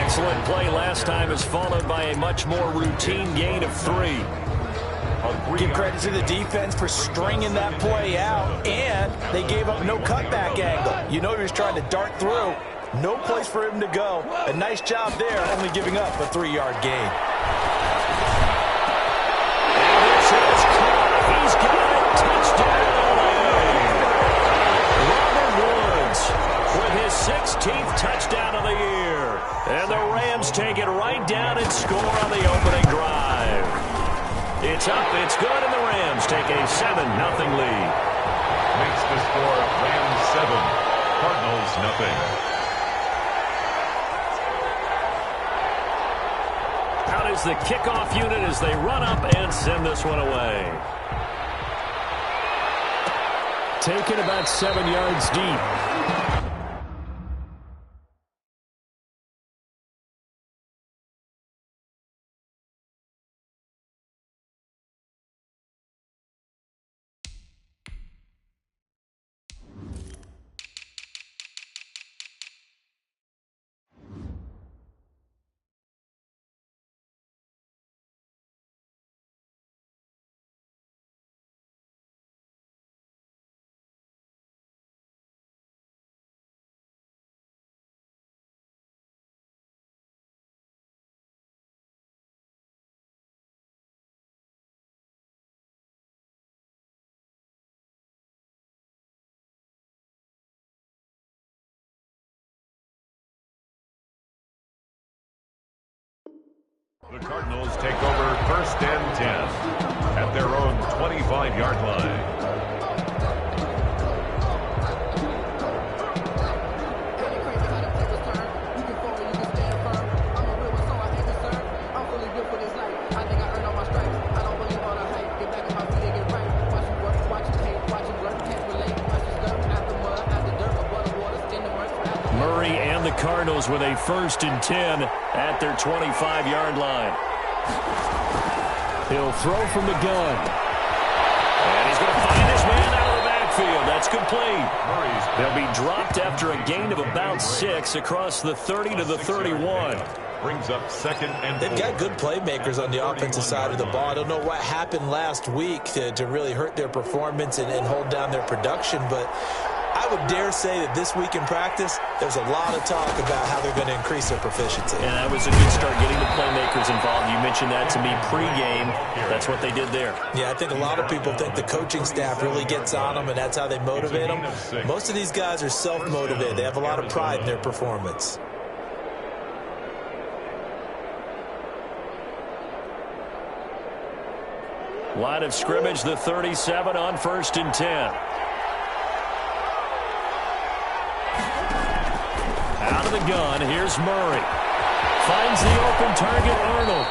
excellent play last time is followed by a much more routine gain of 3. Give credit to the defense for stringing that play out, and they gave up no cutback angle. You know he was trying to dart through. No place for him to go. A nice job there, only giving up a 3-yard gain. And this is caught. He's got it. Touchdown. Robert Woods with his 16th touchdown of the year. And the Rams take it right down and score on the opening drive. It's up, it's good, and the Rams take a 7-0 lead. Makes the score Rams 7, Cardinals nothing. Out is the kickoff unit as they run up and send this one away. Taken about 7 yards deep. The Cardinals take over 1st and 10 at their own 25-yard line. Murray and the Cardinals with a 1st and 10 at their 25-yard line. He'll throw from the gun. And he's going to find his man out of the backfield. That's complete. They'll be dropped after a gain of about 6 across the 30 to the 31. Brings up 2nd and 4. They've got good playmakers on the offensive side of the ball. I don't know what happened last week to really hurt their performance and hold down their production, but I would dare say that this week in practice, there's a lot of talk about how they're going to increase their proficiency. And that was a good start getting the playmakers involved. You mentioned that to me pregame. That's what they did there. Yeah, I think a lot of people think the coaching staff really gets on them, and that's how they motivate them. Most of these guys are self-motivated. They have a lot of pride in their performance. Line of scrimmage, the 37 on 1st and 10. Out of the gun, here's Murray. Finds the open target, Arnold.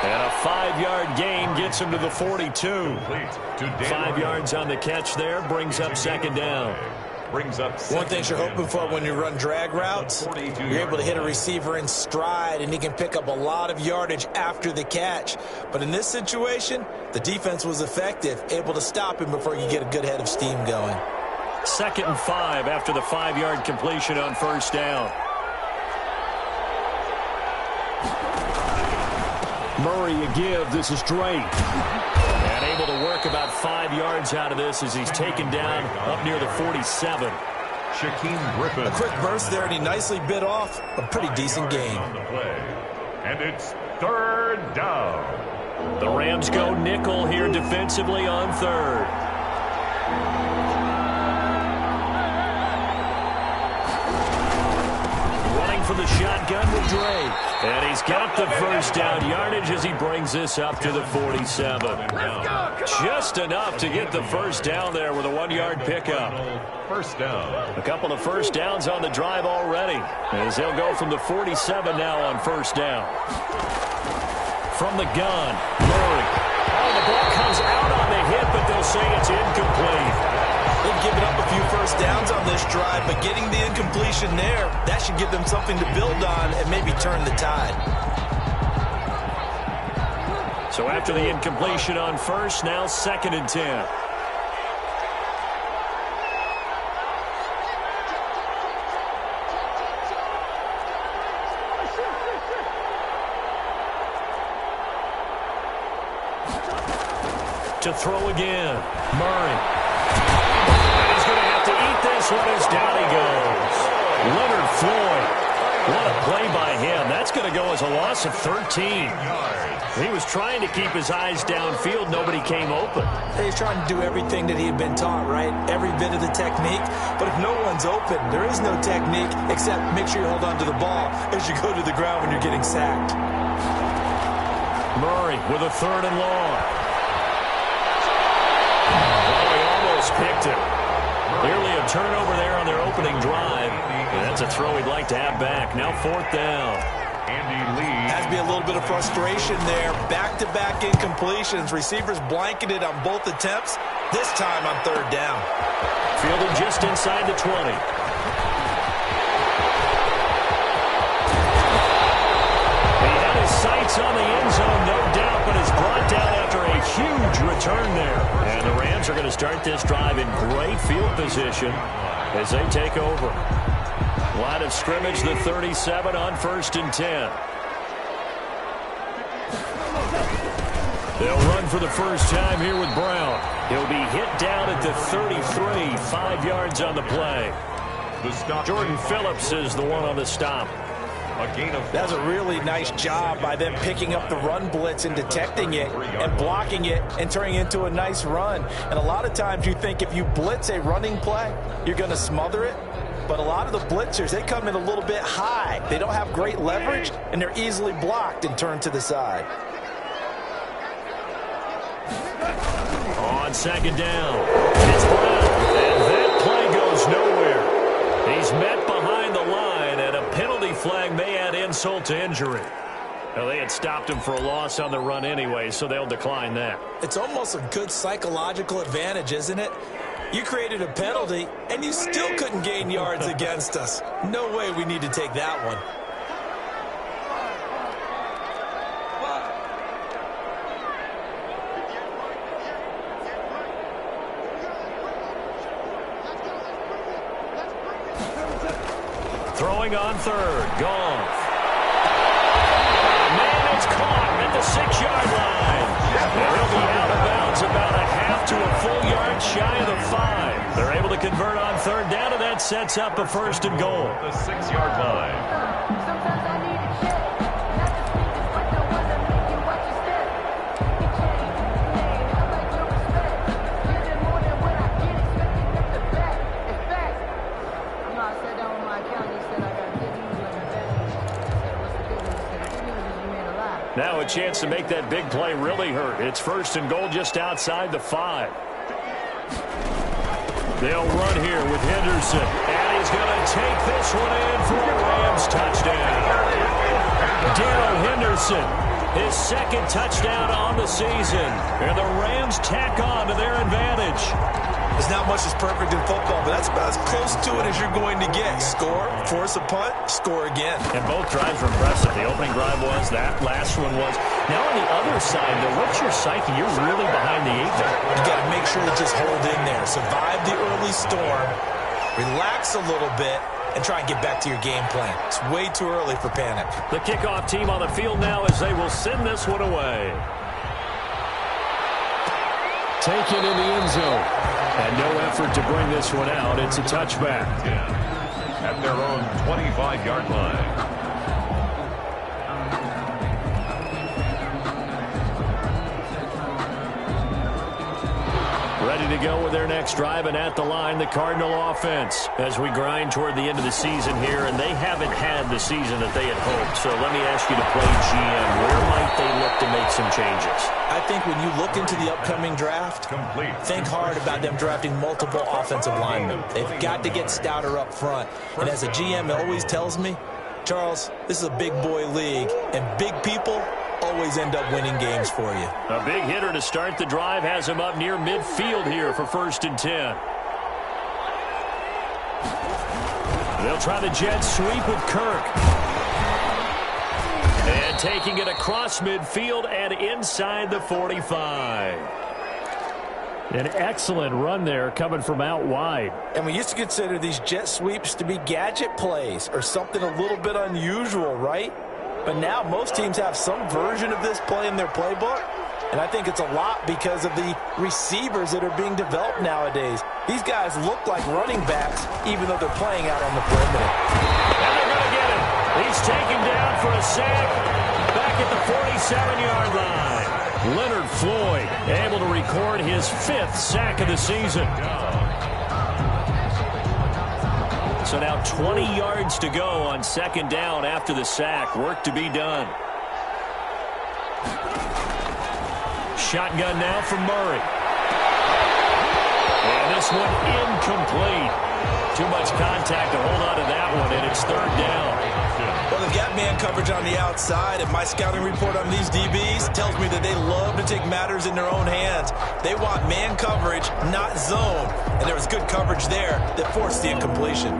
And a 5-yard gain gets him to the 42. 5 yards on the catch there, brings up 2nd down. One thing you're hoping for when you run drag routes, you're able to hit a receiver in stride, and he can pick up a lot of yardage after the catch. But in this situation, the defense was effective, able to stop him before you get a good head of steam going. 2nd and 5 after the 5-yard completion on 1st down. Murray a give. This is Drake. And able to work about 5 yards out of this as he's taken down up near the 47. Shaquem Griffin. A quick burst there, and he nicely bit off a pretty decent gain. On the play. And it's 3rd down. The Rams go nickel here defensively on 3rd. For the shotgun with Drake. And he's got the 1st down yardage as he brings this up to the 47. Just enough to get the 1st down there with a 1-yard pickup. 1st down. A couple of 1st downs on the drive already as they'll go from the 47 now on 1st down. From the gun, Murray. Oh, the ball comes out on the hit, but they'll say it's incomplete. They've given up a few 1st downs on this drive, but getting the incompletion there, that should give them something to build on and maybe turn the tide. So after the incompletion on 1st, now 2nd and 10. to throw again. Murray. And he's going to have to eat this one as down he goes. Leonard Floyd. What a play by him. That's going to go as a loss of 13. He was trying to keep his eyes downfield. Nobody came open. He's trying to do everything that he had been taught, right? Every bit of the technique. But if no one's open, there is no technique except make sure you hold on to the ball as you go to the ground when you're getting sacked. Murray with a 3rd and long. Oh, he almost picked it. Nearly a turnover there on their opening drive. And that's a throw he'd like to have back. Now 4th down. Has to be a little bit of frustration there. Back-to-back incompletions. Receivers blanketed on both attempts. This time on 3rd down. Fielded just inside the 20. He had his sights on the end zone, no doubt, but is brought down after a huge return there. And the Rams are going to start this drive in great field position as they take over. Line of scrimmage, the 37 on 1st and 10. They'll run for the first time here with Brown. He'll be hit down at the 33, 5 yards on the play. Jordan Phillips is the one on the stop. That's a really nice job by them picking up the run blitz and detecting it and blocking it and turning it into a nice run. And a lot of times you think if you blitz a running play, you're going to smother it. But a lot of the blitzers, they come in a little bit high. They don't have great leverage, and they're easily blocked and turned to the side. On 2nd down, it's Brown, and that play goes nowhere. He's met behind the line, and a penalty flag may add insult to injury. Well, they had stopped him for a loss on the run anyway, so they'll decline that. It's almost a good psychological advantage, isn't it? You created a penalty, and you still couldn't gain yards against us. No way we need to take that one. Throwing on 3rd, Goff. Man, it's caught at the 6-yard line. And he'll be out of bounds about a half to a full yard shy of the 5. They're able to convert on 3rd down, and that sets up a 1st and goal. The 6-yard line. Sometimes I need a check. Not to speak this, but the ones that make you watch your step. You can change the name. I like your respect. Give them more than what I get expected them to back. In fact, I'm not sat down with my accountant. He said I got good news like a bad news. I said, what's the good news? He said, the good news is you made a lot. Now a chance to make that big play really hurt. It's 1st and goal just outside the 5. They'll run here with Henderson, and he's going to take this one in for a Rams touchdown. Darrell Henderson, his 2nd touchdown on the season, and the Rams tack on to their advantage. There's not much that's perfect in football, but that's about as close to it as you're going to get. Score, force a punt, score again. And both drives were impressive. The opening drive was, that last one was. Now on the other side, though, what's your psyche? You're really behind the 8 there. You got to make sure to just hold in there. Survive the early storm, relax a little bit, and try and get back to your game plan. It's way too early for panic. The kickoff team on the field now as they will send this one away. Taken in the end zone. And no effort to bring this one out. It's a touchback. At their own 25-yard line. Ready to go with their next drive, and at the line, the Cardinal offense as we grind toward the end of the season here, and they haven't had the season that they had hoped. So let me ask you to play GM. Where might they look to make some changes? I think when you look into the upcoming draft, think hard about them drafting multiple offensive linemen. They've got to get stouter up front. And as a GM, it always tells me, Charles, this is a big boy league, and big people always end up winning games for you. A big hitter to start the drive has him up near midfield here for 1st and 10. They'll try the jet sweep with Kirk. And taking it across midfield and inside the 45. An excellent run there coming from out wide. And we used to consider these jet sweeps to be gadget plays or something a little bit unusual, right? But now most teams have some version of this play in their playbook. And I think it's a lot because of the receivers that are being developed nowadays. These guys look like running backs, even though they're playing out on the perimeter. And they're going to get him. He's taken down for a sack back at the 47-yard line. Leonard Floyd able to record his 5th sack of the season. So now 20 yards to go on 2nd down after the sack. Work to be done. Shotgun now from Murray. And this one incomplete. Too much contact to hold on to that one, and it's 3rd down. Well, they've got man coverage on the outside, and my scouting report on these DBs tells me that they love to take matters in their own hands. They want man coverage, not zone. And there was good coverage there that forced the incompletion.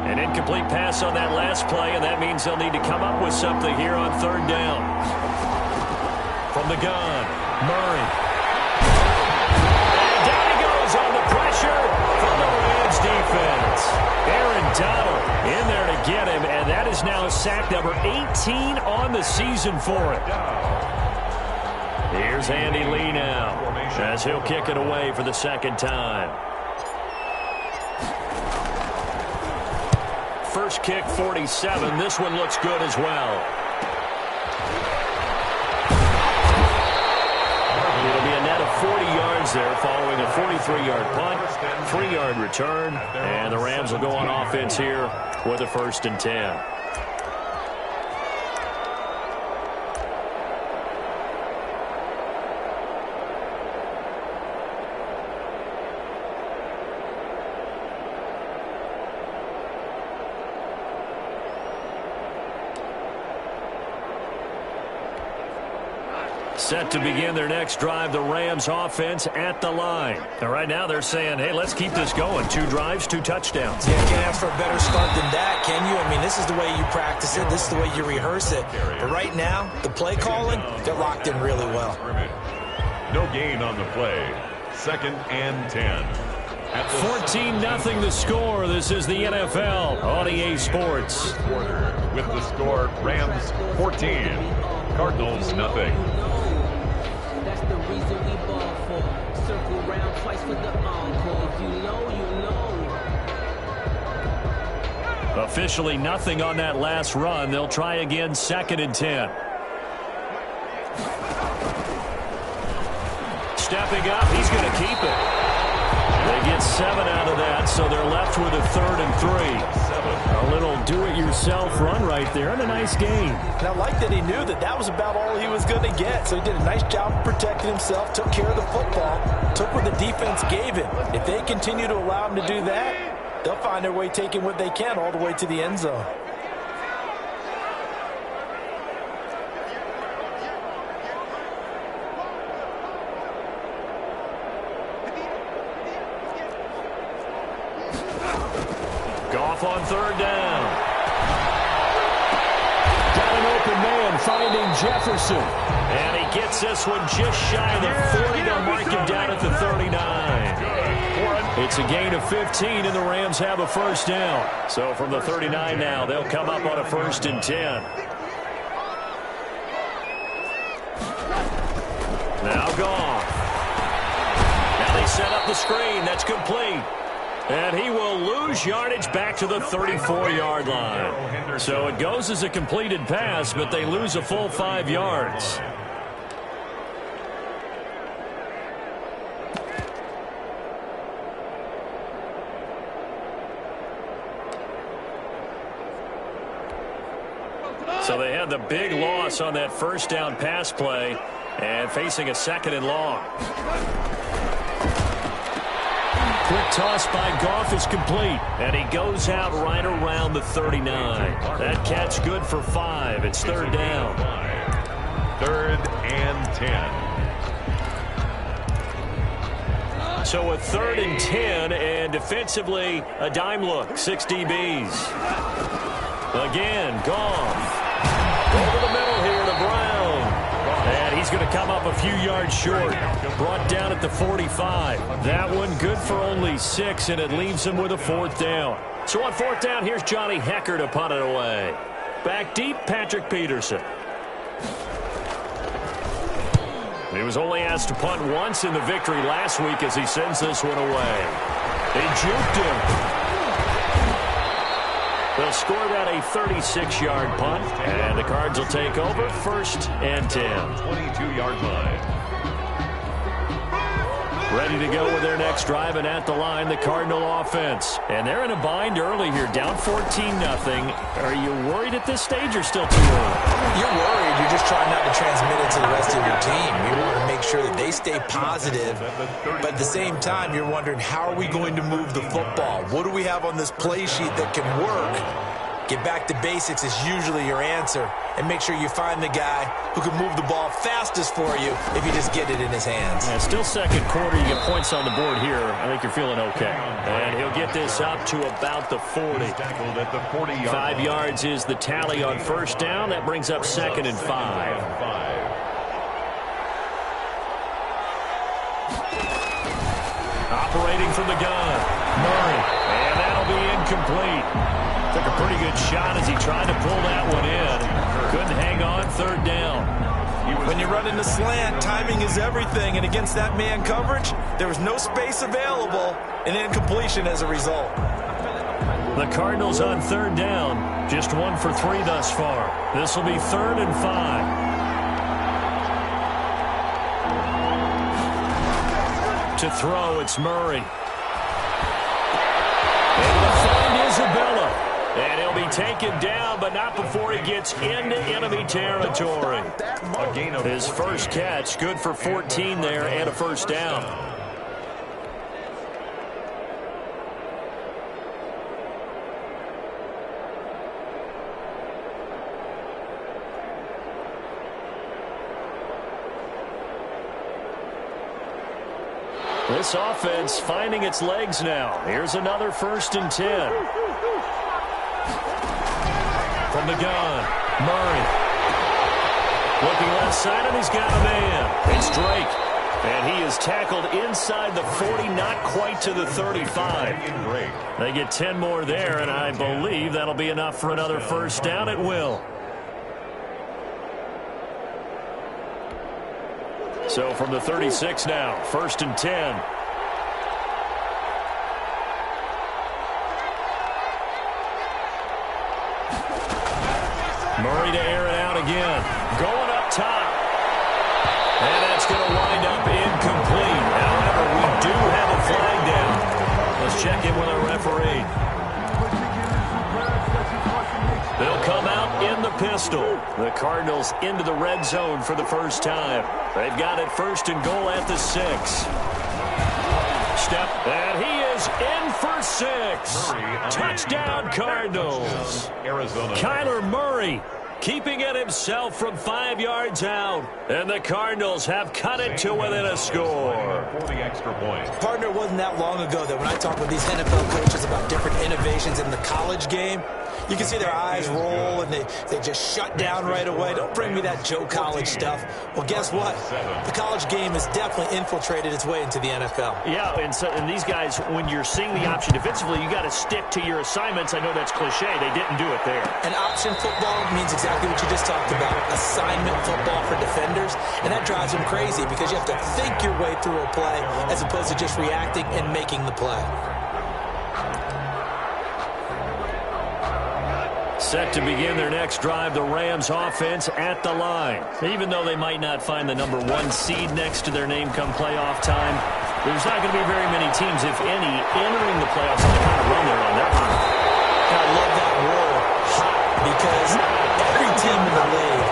An incomplete pass on that last play, and that means they'll need to come up with something here on 3rd down. From the gun, Murray. And down he goes on the pressure from the Rams defense. Aaron Donald in there to get him, and that is now sack number 18 on the season for him. Here's Andy Lee now as he'll kick it away for the 2nd time. First kick, 47. This one looks good as well. It'll be a net of 40 yards there following a 43-yard punt, 3-yard return, and the Rams will go on offense here with a 1st and 10. Set to begin their next drive, the Rams offense at the line. And right now they're saying, hey, let's keep this going. 2 drives, 2 touchdowns. Yeah, can't ask for a better start than that, can you? I mean, this is the way you practice it. This is the way you rehearse it. But right now, the play calling, they're locked in really well. No gain on the play. 2nd and 10. 14-0 the score. This is the NFL on EA Sports. With the score, Rams 14, Cardinals nothing. That's the reason we ball for. Circle round twice for the encore. If you know, you know. Officially nothing on that last run. They'll try again, 2nd and 10. Stepping up, he's going to keep it. They get 7 out of that, so they're left with a 3rd and 3. A little do-it-yourself run right there, and a nice game. And I like that he knew that that was about all he was going to get. So he did a nice job of protecting himself, took care of the football, took what the defense gave him. If they continue to allow him to do that, they'll find their way taking what they can all the way to the end zone. Goff on 3rd down. Got an open man finding Jefferson. And he gets this one just shy of the 40. They'll mark him down at the 39. It's a gain of 15, and the Rams have a 1st down. So from the 39 now, they'll come up on a 1st and 10. Now Goff. Now they set up the screen. That's complete. And he will lose yardage back to the 34-yard line. So it goes as a completed pass, but they lose a full 5 yards. So they had the big loss on that 1st down pass play and facing a 2nd and long. Quick toss by Goff is complete, and he goes out right around the 39. That catch good for 5. It's 3rd down. 3rd and 10. So a 3rd and 10, and defensively, a dime look. 6 DBs. Again, Goff. Over the middle here to Brown. And he's going to come up a few yards short. Brought down at the 45. That one good for only 6, and it leaves him with a 4th down. So on 4th down, here's Johnny Hecker to punt it away. Back deep, Patrick Peterson. He was only asked to punt once in the victory last week as he sends this one away. They juked him. They'll score that a 36-yard punt, and the Cards will take over 1st and 10. 22-yard line. Ready to go with their next drive, and at the line, the Cardinal offense. And they're in a bind early here, down 14-0. Are you worried at this stage or still too early? You're worried. You're just trying not to transmit it to the rest of your team. You want to make sure that they stay positive, but at the same time, you're wondering, how are we going to move the football? What do we have on this play sheet that can work? Get back to basics is usually your answer, and make sure you find the guy who can move the ball fastest for you if you just get it in his hands. Yeah, still second quarter. You get points on the board here. I think you're feeling okay. And he'll get this up to about the 40. 5 yards is the tally on 1st down. That brings up 2nd and 5. Operating from the gun, Murray, and that'll be incomplete. Took a pretty good shot as he tried to pull that one in. Couldn't hang on 3rd down. When you're running the slant, timing is everything, and against that man coverage, there was no space available, and incompletion as a result. The Cardinals on 3rd down, just 1 for 3 thus far. This will be 3rd and 5. To throw, it's Murray. Able to find Isabella. And he'll be taken down, but not before he gets into enemy territory. His first catch, good for 14 there and a 1st down. This offense finding its legs now. Here's another 1st and 10. From the gun, Murray. Looking left side, and he's got a man. It's Drake. And he is tackled inside the 40, not quite to the 35. They get 10 more there, and I believe that'll be enough for another 1st down. It will. So from the 36 now, 1st and 10. Murray to air it out again. Going up top. And that's going to wind up incomplete. However, we do have a flag down. Let's check in with our referee. They'll come out in the pistol. The Cardinals into the red zone for the first time. They've got it 1st and goal at the 6. Step, and he is in for 6. Touchdown, Cardinals. Kyler Murray keeping it himself from 5 yards out. And the Cardinals have cut it to within a score. For the extra point. Partner, it wasn't that long ago that when I talk with these NFL coaches about different innovations in the college game, you can see their eyes roll and they just shut down right away. Don't bring me that Joe College stuff. Well, guess what? The college game has definitely infiltrated its way into the NFL. Yeah, and these guys, when you're seeing the option defensively, you got to stick to your assignments. I know that's cliche. They didn't do it there. And option football means exactly what you just talked about. Assignment football for defenders. And that drives them crazy because you have to think your way through a play as opposed to just reacting and making the play. Set to begin their next drive, the Rams offense at the line. Even though they might not find the number 1 seed next to their name come playoff time, there's not going to be very many teams, if any, entering the playoffs on the kind of run they're on. They're hot. I love that word, hot, because every team in the league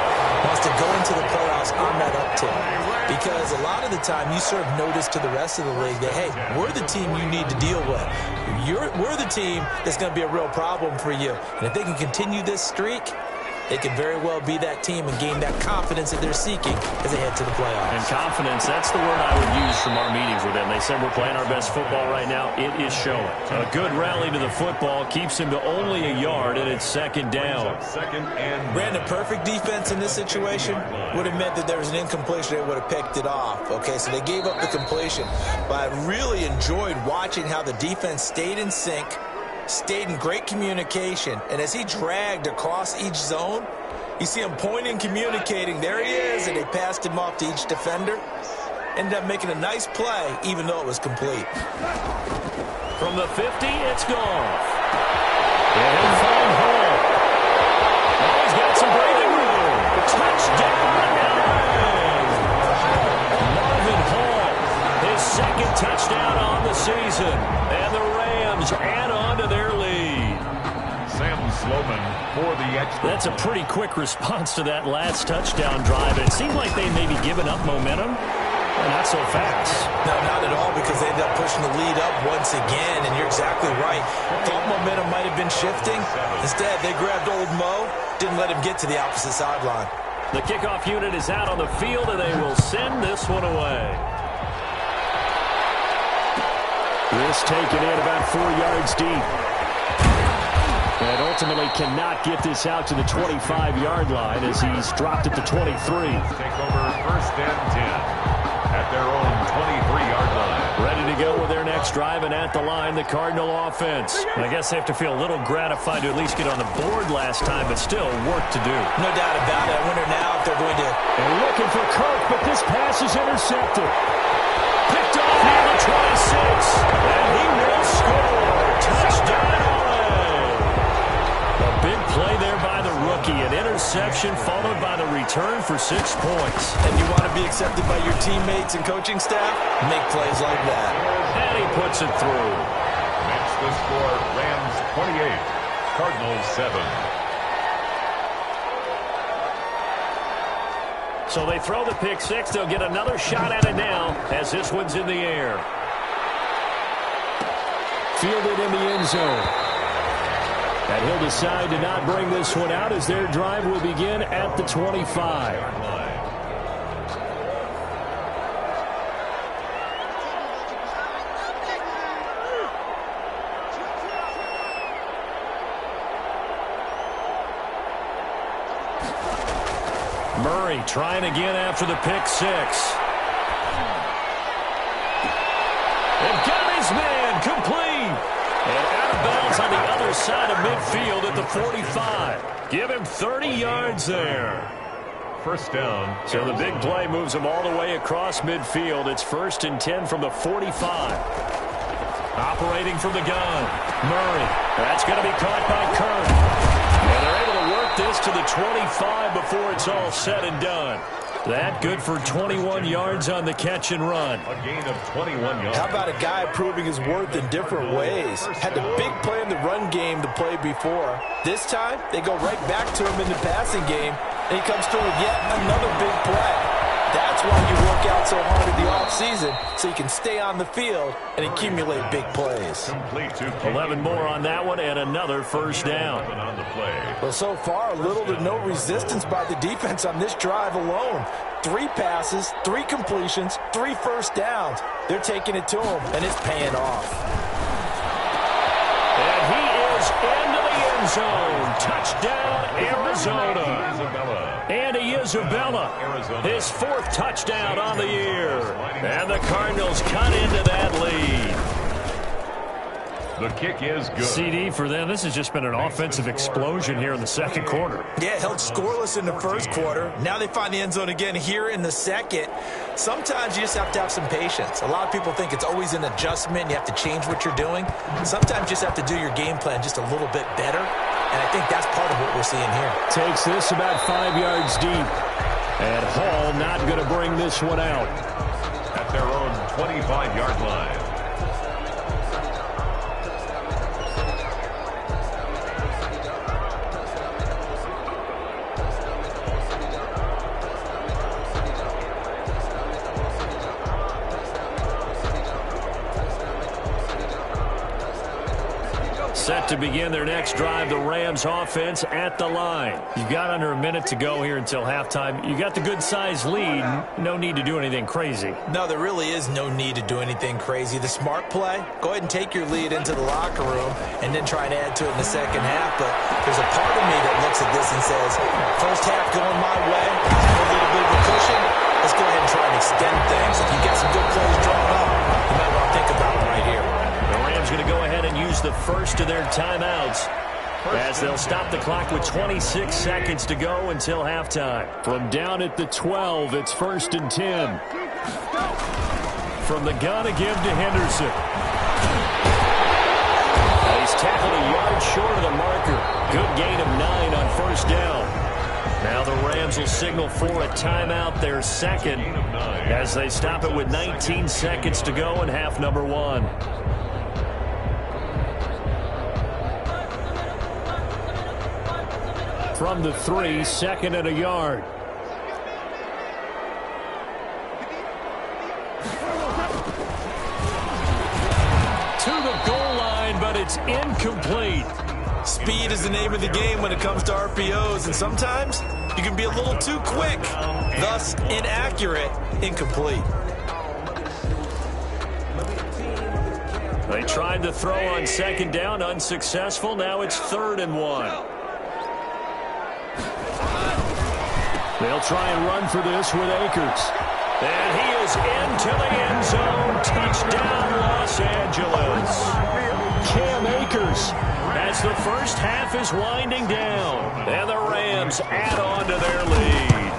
wants to go into the playoffs on that uptick. Because a lot of the time you serve notice to the rest of the league that, hey, we're the team you need to deal with. We're the team that's going to be a real problem for you. And if they can continue this streak, they could very well be that team and gain that confidence that they're seeking as they head to the playoffs. And confidence, that's the word I would use from our meetings with them. They said we're playing our best football right now. It is showing. A good rally to the football keeps him to only a yard, and it's 2nd down. Brandon, perfect defense in this situation would have meant that there was an incompletion. They would have picked it off. Okay, so they gave up the completion. But I really enjoyed watching how the defense stayed in sync, stayed in great communication, and as he dragged across each zone, You see him pointing, communicating. There he is, and they passed him off to each defender. Ended up making a nice play, even though it was complete. From the 50, it's gone. And find Hall. Oh, he's got some breathing room. Touchdown, Aaron. Marvin Hall, his second touchdown on the season. And the Rams add on to their lead. Sam Sloman for the extra. That's a pretty quick response to that last touchdown drive. It seemed like they may be giving up momentum. Not so fast. No, not at all, because they ended up pushing the lead up once again, and you're exactly right. Thought momentum might have been shifting. Instead, they grabbed old Mo, didn't let him get to the opposite sideline. The kickoff unit is out on the field, and they will send this one away. This taken in about 4 yards deep. And ultimately cannot get this out to the 25-yard line as he's dropped at the 23. Take over first and 10 at their own 23-yard line. Ready to go with their next drive, and at the line, the Cardinal offense. I guess they have to feel a little gratified to at least get on the board last time, but still work to do. No doubt about it. I wonder now if they're going to... And looking for Kirk, but this pass is intercepted. Picked off near the 26, and he will score. Touchdown, a big play there by the rookie. An interception followed by the return for 6 points. And you want to be accepted by your teammates and coaching staff? Make plays like that. And he puts it through. That's the score. Rams 28, Cardinals 7. So they throw the pick six. They'll get another shot at it now as this one's in the air. Fielded in the end zone. And he'll decide to not bring this one out as their drive will begin at the 25. Murray trying again after the pick six. And got his man complete. And out of bounds on the other side of midfield at the 45. Give him 30 yards there. First down. So the big play moves him all the way across midfield. It's 1st and 10 from the 45. Operating from the gun. Murray. That's going to be caught by Kirk. And they're able to work this to the 25 before it's all said and done. That good for 21 yards on the catch and run. A gain of 21 yards. How about a guy proving his worth in different ways? Had the big play in the run game the play before. This time, they go right back to him in the passing game, and he comes through with yet another big play. That's why you work out so hard in the offseason, so you can stay on the field and accumulate big plays. Complete to 11 more on that one and another first down. on the play. Well, so far, little to no resistance by the defense on this drive alone. 3 passes, 3 completions, 3 first downs. They're taking it to him, and it's paying off. And he is into the end zone. Touchdown, Arizona. Andy Isabella, his 4th touchdown on the year. And the Cardinals cut into that lead. The kick is good. CD for them. This has just been an offensive explosion here in the second quarter. Yeah, held scoreless in the first quarter. Now they find the end zone again here in the second. Sometimes you just have to have some patience. A lot of people think it's always an adjustment. You have to change what you're doing. Sometimes you just have to do your game plan just a little bit better. And I think that's part of what we're seeing here. Takes this about 5 yards deep. And Hall not going to bring this one out. At their own 25-yard line. Set to begin their next drive, the Rams offense at the line. You've got under a minute to go here until halftime. You got the good-sized lead. No need to do anything crazy. No, there really is no need to do anything crazy. The smart play, go ahead and take your lead into the locker room and then try and add to it in the second half. But there's a part of me that looks at this and says, first half going my way, a little bit of a cushion. Let's go ahead and try and extend things. If you got some good plays drawn up, you might want to think about it right here. The Rams going to go ahead and use the first of their timeouts. as they'll stop the clock with 26 seconds to go until halftime. From down at the 12, it's 1st and 10. From the gun, a give to Henderson. He's tackled a yard short of the marker. Good gain of 9 on 1st down. Now the Rams will signal for a timeout, their second, as they stop it with 19 seconds to go in half number 1. From the 3, 2nd and a yard. To the goal line, but it's incomplete. Speed is the name of the game when it comes to RPOs, and sometimes you can be a little too quick, thus inaccurate, incomplete. They tried to throw on 2nd down, unsuccessful. Now it's 3rd and 1. They'll try and run for this with Akers. And he is into the end zone. Touchdown, Los Angeles. Cam Akers, as the first half is winding down. And the Rams add on to their lead.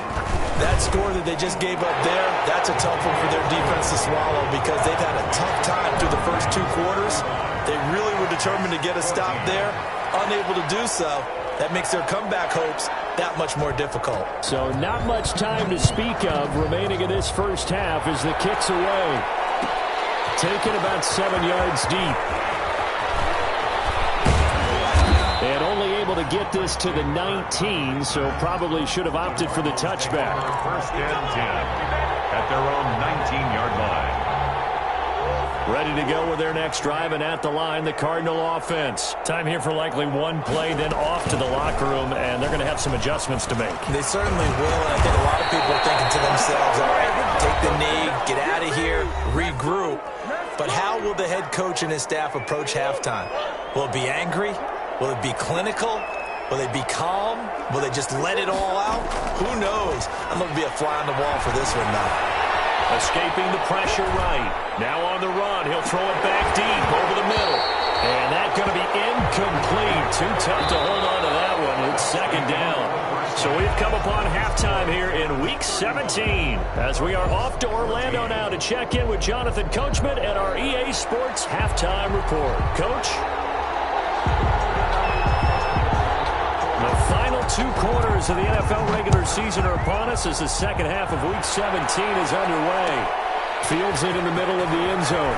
That score that they just gave up there, that's a tough one for their defense to swallow because they've had a tough time through the first 2 quarters. They really were determined to get a stop there. Unable to do so. That makes their comeback hopes that much more difficult. So not much time to speak of remaining in this first half as the kick's away. Taken about 7 yards deep. And only able to get this to the 19, so probably should have opted for the touchback. 1st and 10 at their own 19-yard line. Ready to go with their next drive, and at the line, the Cardinal offense. Time here for likely one play, then off to the locker room, and they're going to have some adjustments to make. They certainly will, and I think a lot of people are thinking to themselves, all right, take the knee, get out of here, regroup. But how will the head coach and his staff approach halftime? Will it be angry? Will it be clinical? Will they be calm? Will they just let it all out? Who knows? I'm going to be a fly on the wall for this one now. Escaping the pressure right. Now on the run. He'll throw it back deep over the middle. And that's going to be incomplete. Too tough to hold on to that one. It's 2nd down. So we've come upon halftime here in Week 17 as we are off to Orlando now to check in with Jonathan Coachman at our EA Sports Halftime Report. Coach? The final 2 quarters of the NFL regular season are upon us as the second half of Week 17 is underway. Fields it in the middle of the end zone.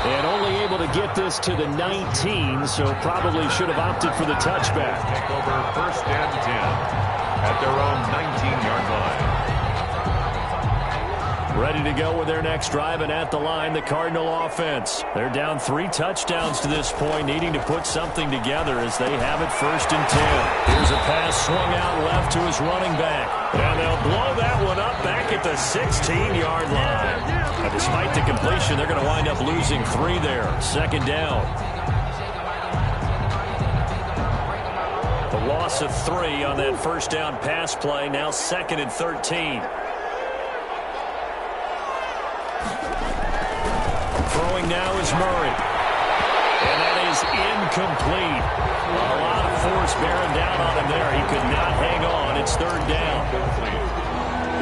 And only able to get this to the 19, so probably should have opted for the touchback. Take over 1st and 10 at their own 19-yard line. Ready to go with their next drive, and at the line, the Cardinal offense. They're down 3 touchdowns to this point, needing to put something together as they have it 1st and 10. Here's a pass swung out left to his running back. And they'll blow that one up back at the 16-yard line. Now, despite the completion, they're going to wind up losing 3 there. 2nd down. The loss of 3 on that 1st down pass play. Now 2nd and 13. Throwing now is Murray. And that is incomplete. A lot of force bearing down on him there. He could not hang on. It's 3rd down.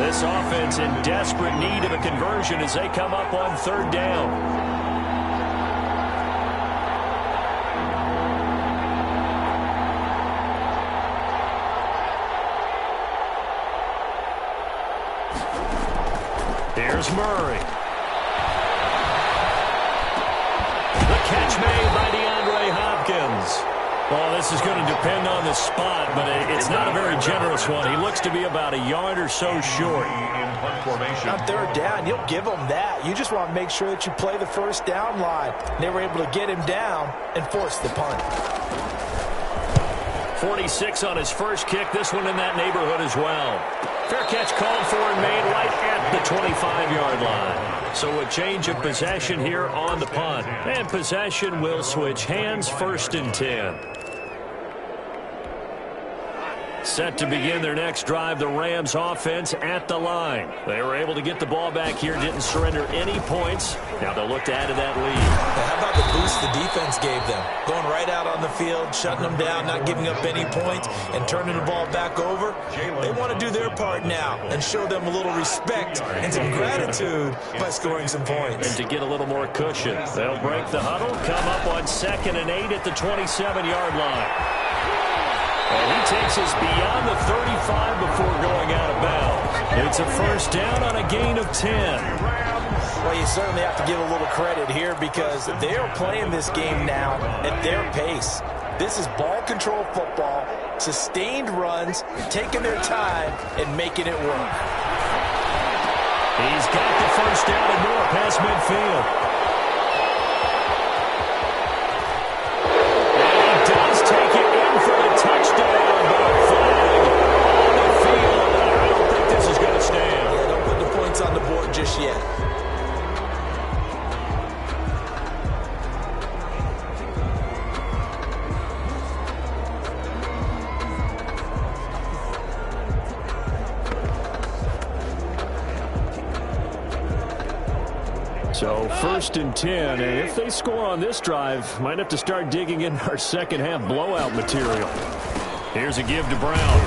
This offense in desperate need of a conversion as they come up on 3rd down. Here's Murray. Catch made by DeAndre Hopkins. Well, this is going to depend on the spot, but it's not a very generous one. He looks to be about a yard or so short. On 3rd down, you'll give him that. You just want to make sure that you play the 1st down line. They were able to get him down and force the punt. 46 on his first kick. This one in that neighborhood as well. Fair catch called for and made right at the 25-yard line. So a change of possession here on the punt. And possession will switch hands, 1st and 10. Set to begin their next drive, the Rams offense at the line. They were able to get the ball back here, didn't surrender any points. Now they'll look to add to that lead. Now, how about the boost the defense gave them? Going right out on the field, shutting them down, not giving up any points, and turning the ball back over. They want to do their part now and show them a little respect and some gratitude by scoring some points. And to get a little more cushion, they'll break the huddle, come up on 2nd and 8 at the 27-yard line. And he takes us beyond the 35 before going out of bounds. It's a first down on a gain of 10. Well, you certainly have to give a little credit here because they are playing this game now at their pace. This is ball control football, sustained runs, taking their time and making it work. He's got the first down and more past midfield. On the board just yet. So 1st and 10, and if they score on this drive, might have to start digging in our second half blowout material. Here's a give to Brown.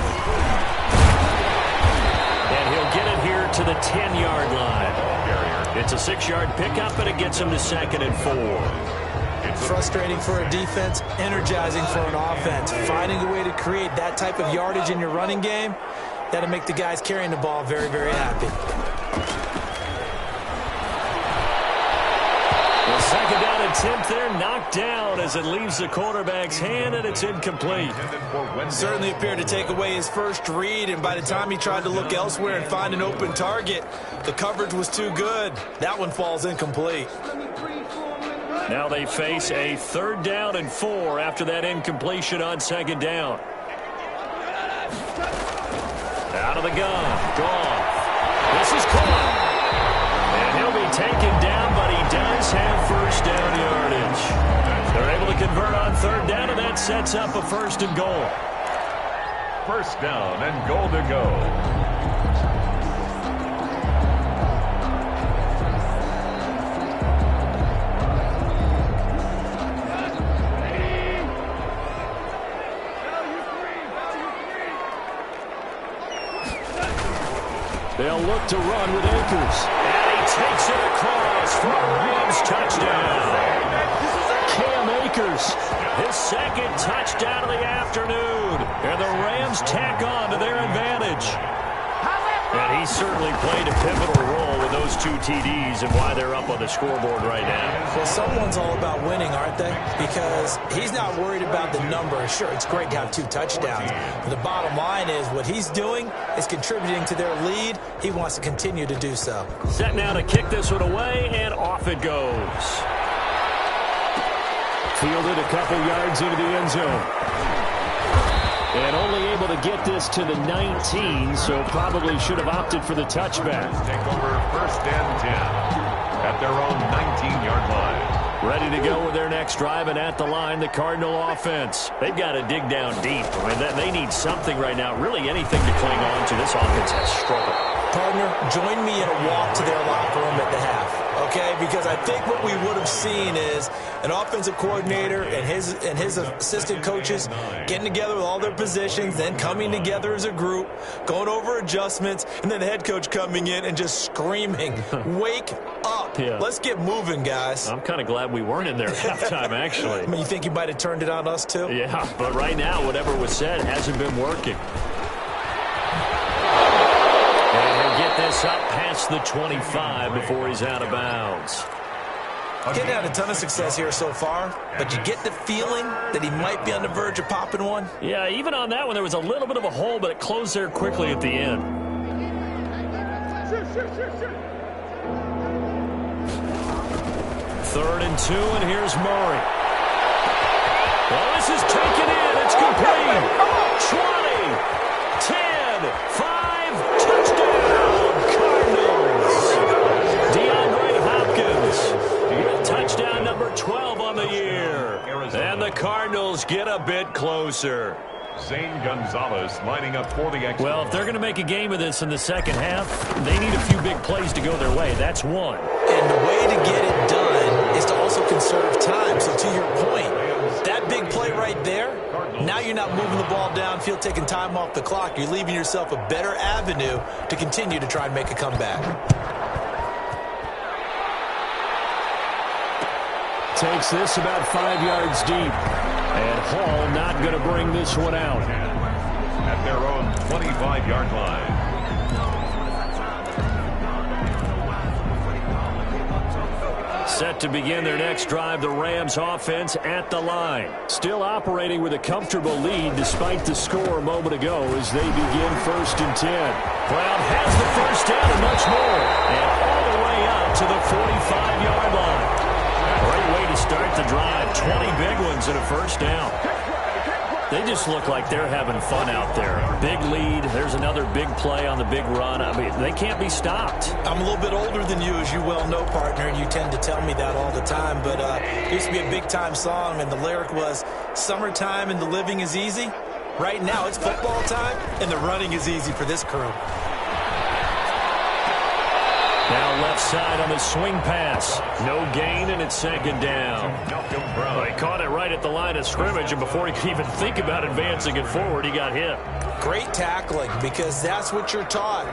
Get it here to the 10-yard line. It's a 6-yard pickup, and it gets him to 2nd and 4. It's frustrating for a defense, energizing for an offense. Finding a way to create that type of yardage in your running game, that'll make the guys carrying the ball very, very happy. The 2nd down attempt there knocked down as it leaves the quarterback's hand, and it's incomplete. Certainly appeared to take away his first read, and by the time he tried to look elsewhere and find an open target, the coverage was too good. That one falls incomplete. Now they face a 3rd down and 4 after that incompletion on 2nd down. Out of the gun. Gone. This is caught. And he'll be taken down, but he does have first down yardage. They're able to convert on 3rd down, and that sets up a 1st and goal. First down and goal to go. They'll look to run with Akers. And he takes it across for a Rams touchdown. Cam Akers, his 2nd touchdown of the afternoon. And the Rams tack on to their advantage. And he certainly played a pivotal role with those 2 TDs and why they're up on the scoreboard right now. Well, someone's all about winning, aren't they? Because he's not worried about the number. Sure, it's great to have 2 touchdowns. But the bottom line is what he's doing is contributing to their lead. He wants to continue to do so. Set now to kick this one away, and off it goes. Fielded a couple yards into the end zone. And only able to get this to the 19, so probably should have opted for the touchback. Take over 1st and 10 at their own 19-yard line. Ready to go with their next drive, and at the line, the Cardinal offense. They've got to dig down deep. I mean, they need something right now, really anything to cling on to. This offense has struggled. Partner, join me in a walk to their locker room at the half, okay? Because I think what we would have seen is an offensive coordinator and his assistant coaches getting together with all their positions, then coming together as a group, going over adjustments, and then the head coach coming in and just screaming, wake up. Yeah. Let's get moving, guys. I'm kind of glad we weren't in there at halftime, actually. I mean, you think you might have turned it on us, too? Yeah, but right now, whatever was said hasn't been working. Get this up past the 25 before he's out of bounds. Getting had a ton of success here so far, but you get the feeling that he might be on the verge of popping one. Yeah, even on that one, there was a little bit of a hole, but it closed there quickly at the end. 3rd and 2, and here's Murray. Well, this is taken in. It's complete. 20, 10, 5, touchdown, Cardinals. DeAndre Hopkins with touchdown number 12 on the year. And the Cardinals get a bit closer. Zane Gonzalez lining up for the extra. Well, if they're going to make a game of this in the second half, they need a few big plays to go their way. That's one. And the way to get it done is to also conserve time. So to your point, that big play right there, now you're not moving the ball downfield, taking time off the clock. You're leaving yourself a better avenue to continue to try and make a comeback. Takes this about 5 yards deep. And Hall not going to bring this one out. At their own 25-yard line. Set to begin their next drive, the Rams offense at the line. Still operating with a comfortable lead despite the score a moment ago as they begin 1st and 10. Brown has the first down and much more. And all the way up to the 45-yard line. Great way to start the drive. 20 big ones and a first down. They just look like they're having fun out there. Big lead. There's another big play on the big run. I mean, they can't be stopped. I'm a little bit older than you, as you well know, partner, and you tend to tell me that all the time. But it used to be a big-time song, and the lyric was, "Summertime and the living is easy." Right now, it's football time, and the running is easy for this crew. Now left side on the swing pass. No gain, and it's 2nd down. He caught it right at the line of scrimmage, and before he could even think about advancing it forward, he got hit. Great tackling, because that's what you're taught.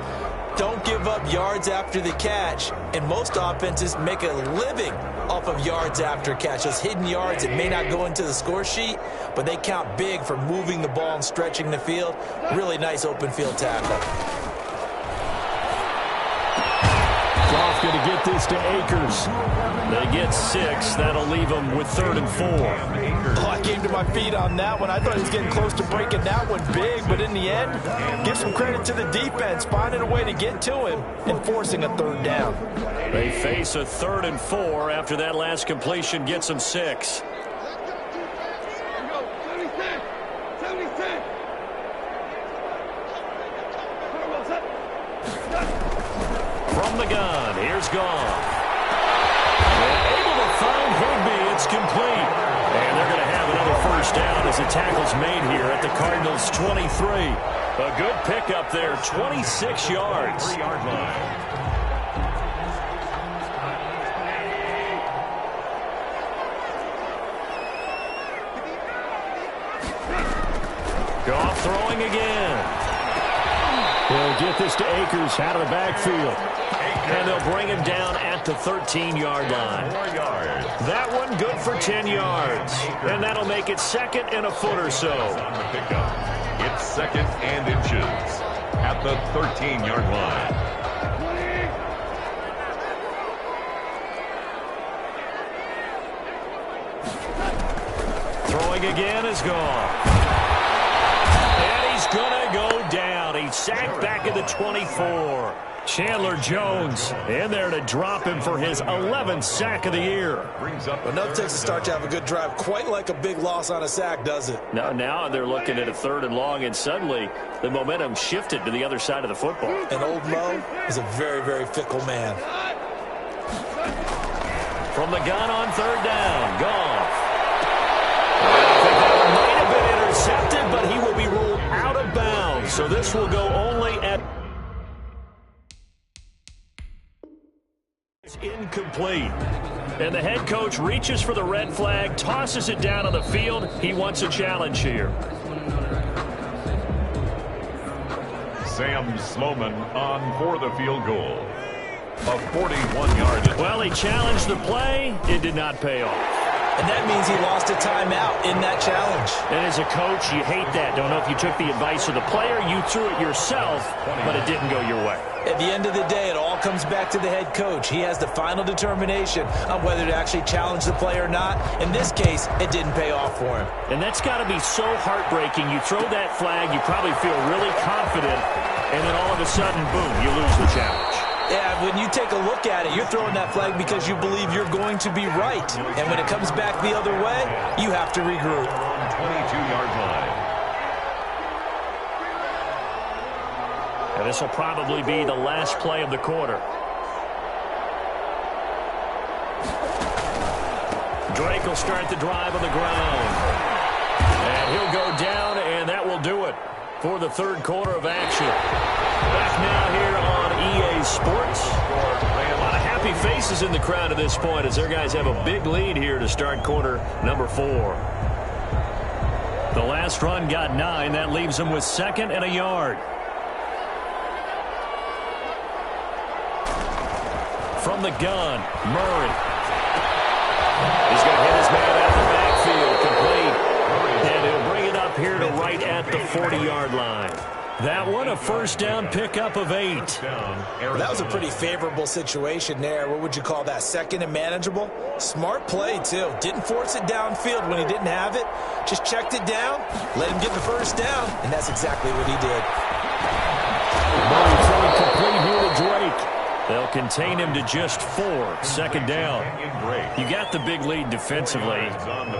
Don't give up yards after the catch, and most offenses make a living off of yards after catch. Those hidden yards that may not go into the score sheet, but they count big for moving the ball and stretching the field. Really nice open field tackle. Goff going to get this to Akers. They get 6. That'll leave them with 3rd and 4. Oh, I came to my feet on that one. I thought he was getting close to breaking that one big, but in the end, give some credit to the defense, finding a way to get to him and forcing a 3rd down. They face a 3rd and 4 after that last completion gets them 6. From the gun, here's Goff. Able to find Higbee. It's complete. And they're going to have another first down as the tackle's made here at the Cardinals' 23. A good pickup there, 26 yards. 3-yard line. Goff throwing again. They'll get this to Akers out of the backfield. And they'll bring him down at the 13-yard line. 4 yards. That one good for 10 yards. And that'll make it 2nd and a foot or so. On the pickup. It's 2nd and inches at the 13-yard line. Throwing again is Goff. And he's going to go down. He's sacked back at the 24. Chandler Jones in there to drop him for his 11th sack of the year. Brings up Enough takes to start to have a good drive. Quite like a big loss on a sack, does it? Now they're looking at a 3rd and long, and suddenly the momentum shifted to the other side of the football. And old Mo is a very, very fickle man. From the gun on 3rd down, Goff. I think that one might have been intercepted, but he will be ruled out of bounds. So this will go only at... It's incomplete. And the head coach reaches for the red flag, tosses it down on the field. He wants a challenge here. Sam Sloman on for the field goal. A 41-yard. Well, he challenged the play. It did not pay off. And that means he lost a timeout in that challenge. And as a coach, you hate that. Don't know if you took the advice of the player, you threw it yourself, but it didn't go your way. At the end of the day, it all comes back to the head coach. He has the final determination on whether to actually challenge the play or not. In this case, it didn't pay off for him. And that's got to be so heartbreaking. You throw that flag, you probably feel really confident, and then all of a sudden, boom, you lose the challenge. Yeah, when you take a look at it, you're throwing that flag because you believe you're going to be right. And when it comes back the other way, you have to regroup. 22-yard line. And this will probably be the last play of the quarter. Drake will start the drive on the ground. And he'll go down, and that will will do it for the third quarter of action. Back now here on EA Sports. A lot of happy faces in the crowd at this point as their guys have a big lead here to start quarter number 4. The last run got 9. That leaves them with 2nd and a yard. From the gun, Murray. He's going to hit his man out of the backfield, complete. And he'll bring it up here to right at the 40-yard line. That one, a first down pickup of 8. That was a pretty favorable situation there. What would you call that? 2nd and manageable? Smart play, too. Didn't force it downfield when he didn't have it. Just checked it down, let him get the first down, and that's exactly what he did. Murray throwing complete here to Drake. They'll contain him to just 4. 2nd down. You got the big lead defensively.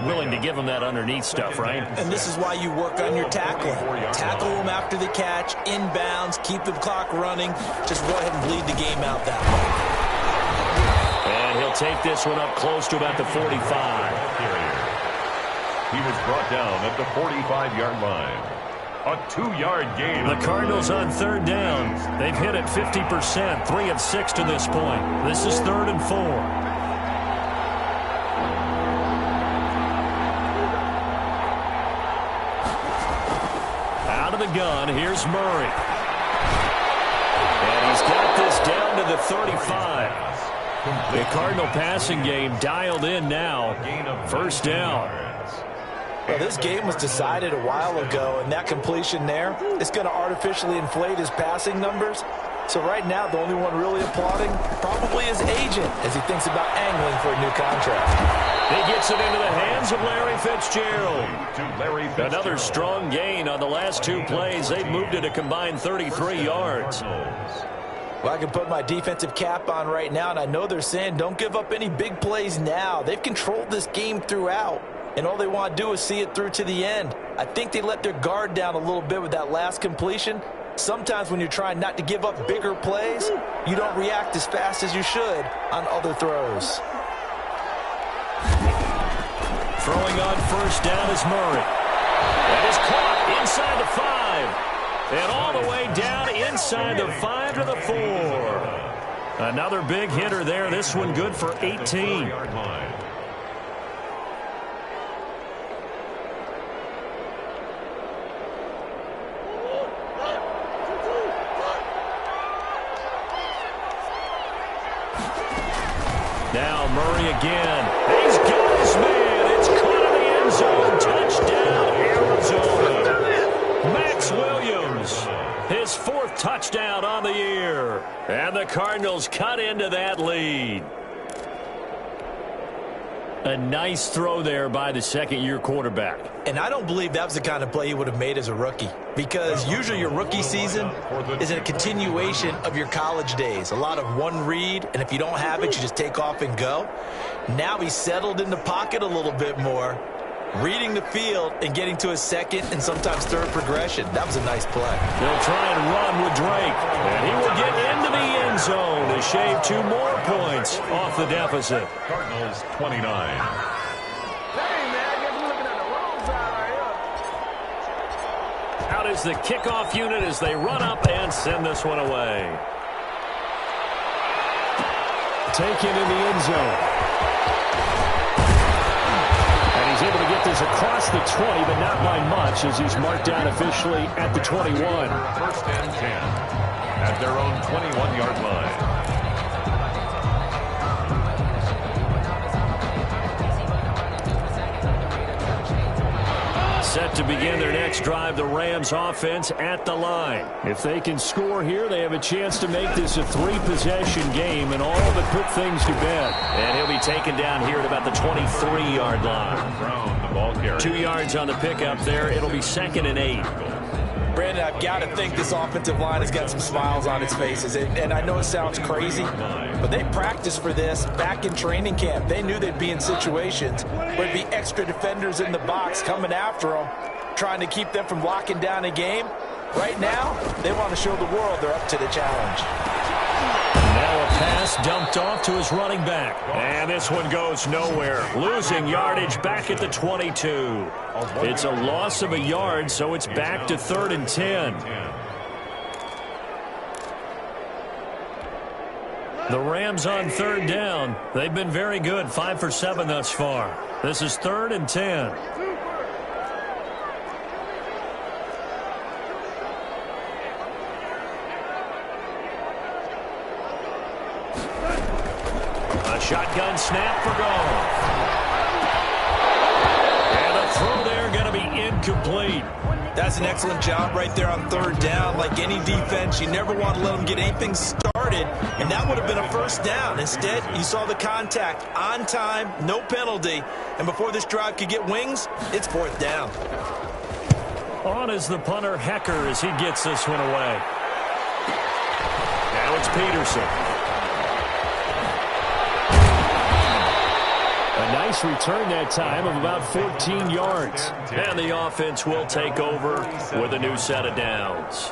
Willing to give him that underneath stuff, right? And this is why you work on your tackling. Tackle him after the catch, inbounds, keep the clock running. Just go ahead and bleed the game out that way. And he'll take this one up close to about the 45. He was brought down at the 45-yard line. A 2-yard gain. The Cardinals on 3rd down. They've hit it 50%, 3 of 6 to this point. This is 3rd and 4. Out of the gun, here's Murray. And he's got this down to the 35. The Cardinal passing game dialed in now. 1st down. Well, this game was decided a while ago, and that completion there is going to artificially inflate his passing numbers. So right now, the only one really applauding probably his agent as he thinks about angling for a new contract. He gets it into the hands of Larry Fitzgerald. Another strong gain on the last 2 plays. They've moved it a combined 33 yards. Well, I can put my defensive cap on right now, and I know they're saying don't give up any big plays now. They've controlled this game throughout, and all they want to do is see it through to the end. I think they let their guard down a little bit with that last completion. Sometimes when you're trying not to give up bigger plays, you don't react as fast as you should on other throws. Throwing on 1st down is Murray. That is caught inside the 5. And all the way down inside the 5 to the 4. Another big hitter there. This one good for 18. Now Murray again. He's got his man. It's caught in the end zone. Touchdown, Arizona. Max Williams, his 4th touchdown on the year. And the Cardinals cut into that lead. A nice throw there by the 2nd-year quarterback. And I don't believe that was the kind of play he would have made as a rookie, because usually your rookie season is a continuation of your college days. A lot of one read, and if you don't have it, you just take off and go. Now he's settled in the pocket a little bit more, reading the field and getting to his 2nd and sometimes 3rd progression. That was a nice play. They'll try and run with Drake, and he will get into the end zone to shave 2 more points off the deficit. Cardinals 29. Out is the kickoff unit as they run up and send this one away. Taken in the end zone. And he's able to get this across the 20, but not by much as he's marked down officially at the 21. 1st and 10 at their own 21-yard line. Set to begin their next drive, the Rams offense at the line. If they can score here, they have a chance to make this a 3-possession game and all but put things to bed. And he'll be taken down here at about the 23-yard line. 2 yards on the pickup there. It'll be 2nd and 8. Brandon, I've got to think this offensive line has got some smiles on its faces. And I know it sounds crazy, but they practiced for this back in training camp. They knew they'd be in situations where there'd be extra defenders in the box coming after them, trying to keep them from locking down a game. Right now, they want to show the world they're up to the challenge. Now a pass dumped off to his running back. And this one goes nowhere. Losing yardage back at the 22. It's a loss of a yard, so it's back to 3rd and 10. The Rams on 3rd down. They've been very good, 5 for 7 thus far. This is 3rd and 10. A shotgun snap for goal. And the throw there going to be incomplete. That's an excellent job right there on 3rd down. Like any defense, you never want to let them get anything started, and that would have been a 1st down. Instead, you saw the contact on time, no penalty, and before this drive could get wings, it's 4th down. On is the punter, Hecker, as he gets this one away. Now it's Peterson. A nice return that time of about 14 yards. And the offense will take over with a new set of downs.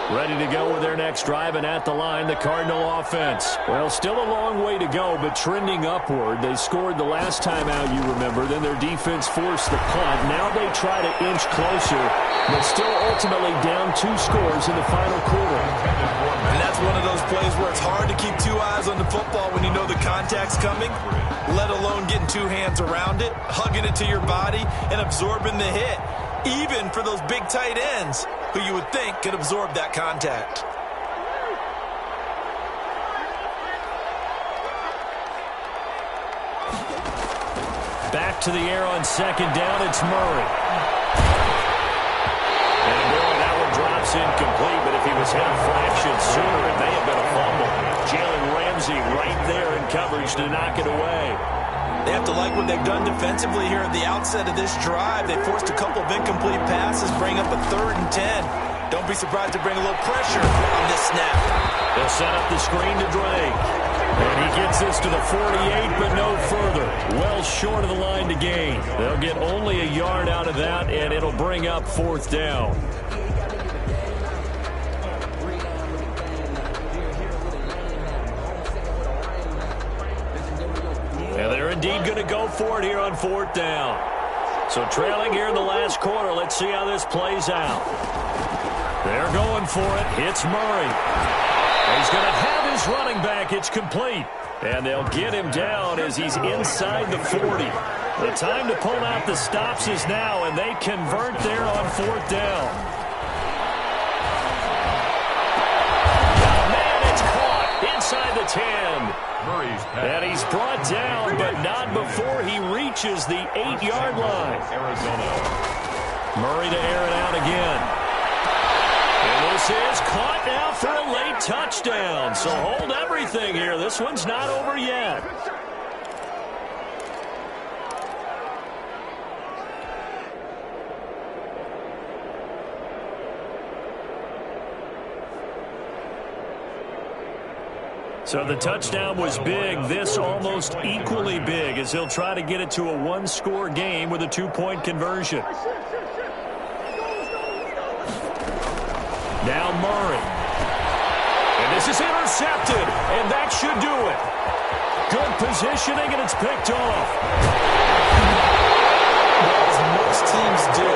Ready to go with their next drive, and at the line, the Cardinal offense. Well, still a long way to go, but trending upward. They scored the last time out, you remember. Then their defense forced the punt. Now they try to inch closer, but still ultimately down 2 scores in the final quarter. And that's one of those plays where it's hard to keep 2 eyes on the football when you know the contact's coming, let alone getting 2 hands around it, hugging it to your body, and absorbing the hit. Even for those big tight ends who you would think could absorb that contact. Back to the air on 2nd down, it's Murray. And boy, that one drops incomplete, but if he was hit a fraction sooner, it may have been a fumble. Jalen Ramsey right there in coverage to knock it away. They have to like what they've done defensively here at the outset of this drive. They forced a couple of incomplete passes, bring up a 3rd and 10. Don't be surprised to bring a little pressure on this snap. They'll set up the screen to Drake. And he gets this to the 48, but no further. Well short of the line to gain. They'll get only a yard out of that, and it'll bring up 4th down. And they're indeed going to go for it here on 4th down. So trailing here in the last quarter, let's see how this plays out. They're going for it. It's Murray. He's going to have his running back. It's complete. And they'll get him down as he's inside the 40. The time to pull out the stops is now, and they convert there on 4th down. Oh, man, it's caught inside the 10. And he's brought down, but not before he reaches the 8-yard line. Arizona. Murray to air it out again. And this is caught now for a late touchdown. So hold everything here. This one's not over yet. So the touchdown was big. This almost equally big as he'll try to get it to a 1-score game with a 2-point conversion. Now Murray. And this is intercepted, and that should do it. Good positioning, and it's picked off. As most teams do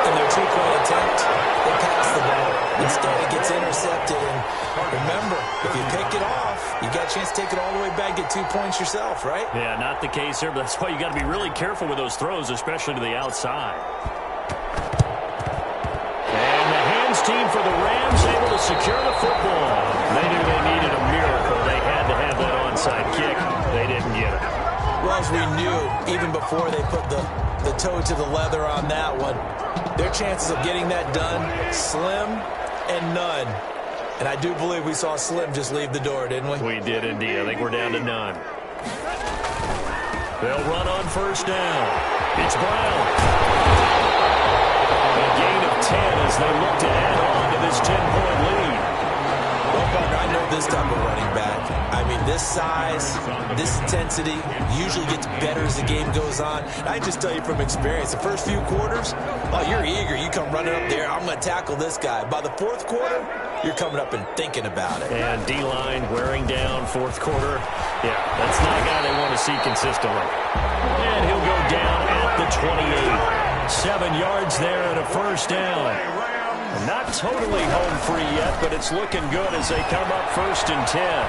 in their 2-point attempt, they pass the ball. Instead, it gets intercepted. And remember, if you pick it off, you got a chance to take it all the way back, get 2 points yourself, right? Yeah, not the case here, but that's why you got to be really careful with those throws, especially to the outside. And the hands team for the Rams able to secure the football. They knew they needed a miracle. They had to have that onside kick. They didn't get it. Well, as we knew, even before they put the toe to the leather on that one, their chances of getting that done, slim and none. And I do believe we saw Slim just leave the door, didn't we? We did indeed. I think we're down to none. They'll run on 1st down. It's Brown. A gain of 10 as they look to add on to this 10-point lead. Well, Parker, I know this type of running back. I mean, this size, this intensity usually gets better as the game goes on. And I just tell you from experience, the first few quarters, oh, you're eager. You come running up there, I'm going to tackle this guy. By the fourth quarter, you're coming up and thinking about it. And D-line wearing down fourth quarter. Yeah, that's not a guy they want to see consistently. And he'll go down at the 28. 7 yards there and a first down. Not totally home free yet, but it's looking good as they come up 1st and 10.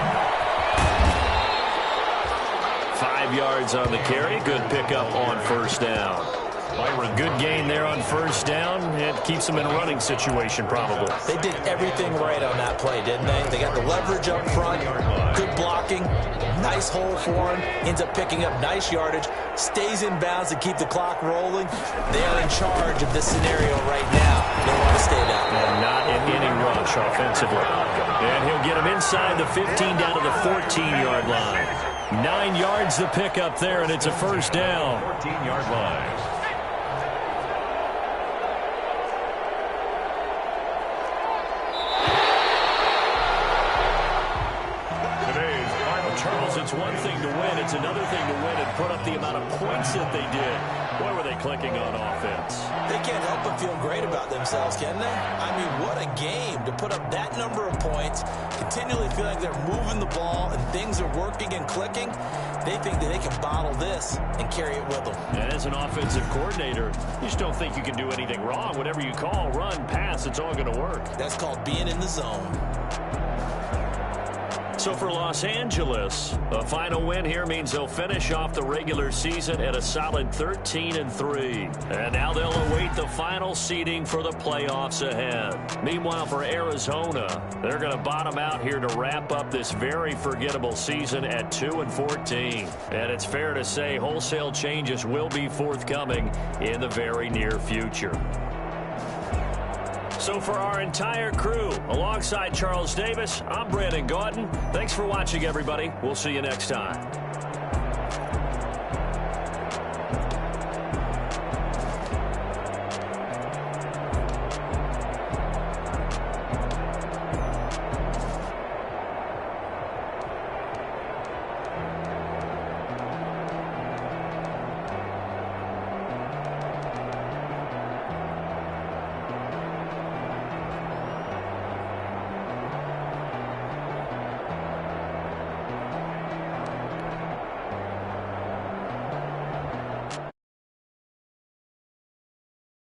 5 yards on the carry. Good pickup on first down. Good gain there on first down. It keeps them in a running situation probably. They did everything right on that play, didn't they? They got the leverage up front, good blocking, nice hole for him, ends up picking up nice yardage, stays in bounds to keep the clock rolling. They are in charge of this scenario right now. They want to stay that way. And not in any rush offensively. And he'll get him inside the 15 down to the 14-yard line. 9 yards the pickup there, and it's a first down. 14-yard line. Charles, it's one thing to win. It's another thing to win and put up the amount of points that they did. Boy, were they clicking on offense. They can't help but feel great about themselves, can they? I mean, what a game to put up that number of points, continually feel like they're moving the ball and things are working and clicking. They think that they can bottle this and carry it with them. And as an offensive coordinator, you just don't think you can do anything wrong. Whatever you call, run, pass, it's all going to work. That's called being in the zone. So for Los Angeles, a final win here means they'll finish off the regular season at a solid 13-3. And now they'll await the final seeding for the playoffs ahead. Meanwhile, for Arizona, they're going to bottom out here to wrap up this very forgettable season at 2-14. And it's fair to say wholesale changes will be forthcoming in the very near future. So for our entire crew, alongside Charles Davis, I'm Brandon Gaudin. Thanks for watching, everybody. We'll see you next time.